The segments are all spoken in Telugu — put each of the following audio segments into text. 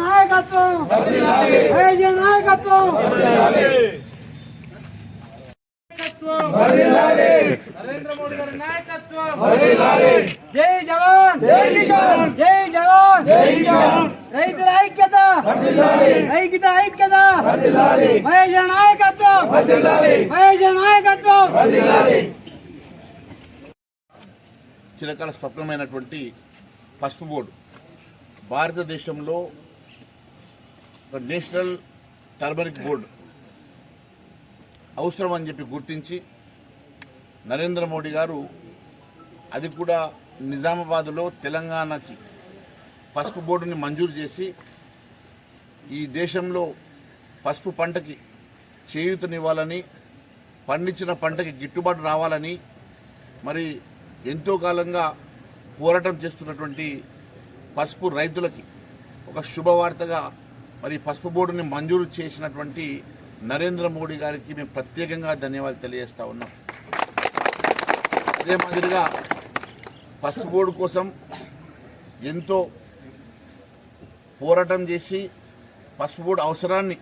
నాయకత్వం నాయకత్వం నరేంద్ర మోడీ గారి నాయకత్వం జై జవాన్ జై కిసాన్ జై జవాన్ జై కిసాన్ రైతుల ఐక్యత ఐక్యత ఐక్యత మహేష్ నాయకత్వం మహేష్ నాయకత్వం చిరకాల స్వప్నమైనటువంటి పసుపు బోర్డు భారతదేశంలో నేషనల్ టర్మరిక్ బోర్డు అవసరం అని చెప్పి గుర్తించి నరేంద్ర మోడీ గారు అది కూడా నిజామాబాద్లో తెలంగాణకి పసుపు బోర్డుని మంజూరు చేసి ఈ దేశంలో పసుపు పంటకి చేయూతనివ్వాలని పండించిన పంటకి గిట్టుబాటు రావాలని మరి ఎంతో కాలంగా పోరాటం చేస్తున్నటువంటి పసుపు రైతులకి ఒక శుభవార్తగా మరి పసుపు బోర్డుని మంజూరు చేసినటువంటి నరేంద్ర మోడీ గారికి మేము ప్రత్యేకంగా ధన్యవాదాలు తెలియజేస్తా ఉన్నాం. అదే మాదిరిగా పసుపు బోర్డు కోసం ఎంతో పోరాటం చేసి పసుపు బోర్డు అవసరాన్ని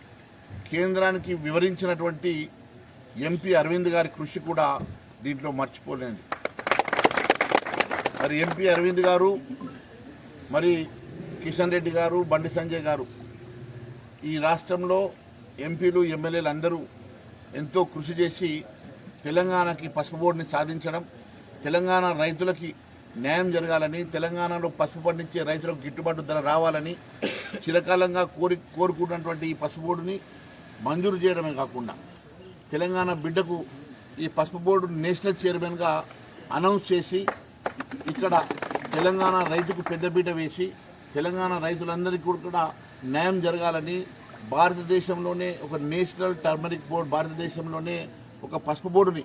కేంద్రానికి వివరించినటువంటి ఎంపీ అరవింద్ గారి కృషి కూడా దీంట్లో మర్చిపోలేదు. మరి ఎంపీ అరవింద్ గారు మరి కిషన్ రెడ్డి గారు బండి సంజయ్ గారు ఈ రాష్ట్రంలో ఎంపీలు ఎమ్మెల్యేలు అందరూ ఎంతో కృషి చేసి తెలంగాణకి పసుపు బోర్డుని సాధించడం, తెలంగాణ రైతులకి న్యాయం జరగాలని, తెలంగాణలో పసుపు పండించే రైతులకు గిట్టుబాటు ధర రావాలని చిరకాలంగా కోరుకున్నటువంటి ఈ పసుపు బోర్డుని మంజూరు చేయడమే కాకుండా తెలంగాణ బిడ్డకు ఈ పసుపు బోర్డు నేషనల్ చైర్మన్గా అనౌన్స్ చేసి ఇక్కడ తెలంగాణ రైతుకు పెద్దపీట వేసి తెలంగాణ రైతులందరికీ కూడా న్యాయం జరగాలని భారతదేశంలోనే ఒక నేషనల్ టర్మరిక్ బోర్డు, భారతదేశంలోనే ఒక పసుపు బోర్డుని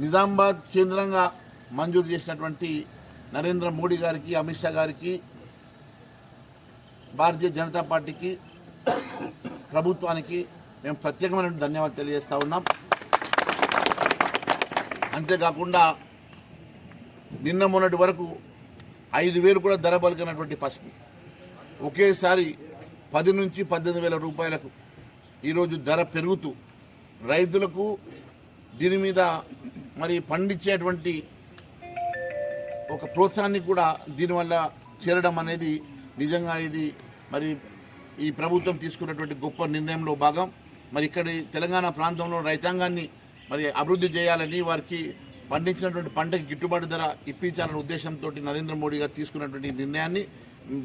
నిజామాబాద్ కేంద్రంగా మంజూరు చేసినటువంటి నరేంద్ర మోడీ గారికి, అమిత్ షా గారికి, భారతీయ జనతా పార్టీకి, ప్రభుత్వానికి మేము ప్రత్యేకమైన ధన్యవాదాలు తెలియజేస్తా ఉన్నాం. అంతేకాకుండా నిన్న మొన్నటి వరకు 5,000 కూడా ధర పలికినటువంటి పసుపు ఒకేసారి 10 నుంచి 18,000 రూపాయలకు ఈరోజు ధర పెరుగుతూ రైతులకు దీని మీద మరి పండించేటువంటి ఒక ప్రోత్సాహాన్ని కూడా దీనివల్ల చేరడం అనేది నిజంగా ఇది మరి ఈ ప్రభుత్వం తీసుకున్నటువంటి గొప్ప నిర్ణయంలో భాగం. మరి ఇక్కడి తెలంగాణ ప్రాంతంలో రైతాంగాన్ని మరి అభివృద్ధి చేయాలని, వారికి పండించినటువంటి పంటకి గిట్టుబాటు ధర ఇప్పించాలనే ఉద్దేశంతో నరేంద్ర మోడీ గారు తీసుకున్నటువంటి నిర్ణయాన్ని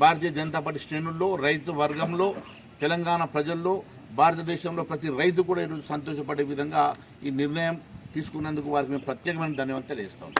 భారతీయ జనతా పార్టీ శ్రేణుల్లో, రైతు వర్గంలో, తెలంగాణ ప్రజల్లో, భారతదేశంలో ప్రతి రైతు కూడా ఈరోజు సంతోషపడే విధంగా ఈ నిర్ణయం తీసుకున్నందుకు వారికి మేము ప్రత్యేకమైన ధన్యవాదాలు తెలియజేస్తాం.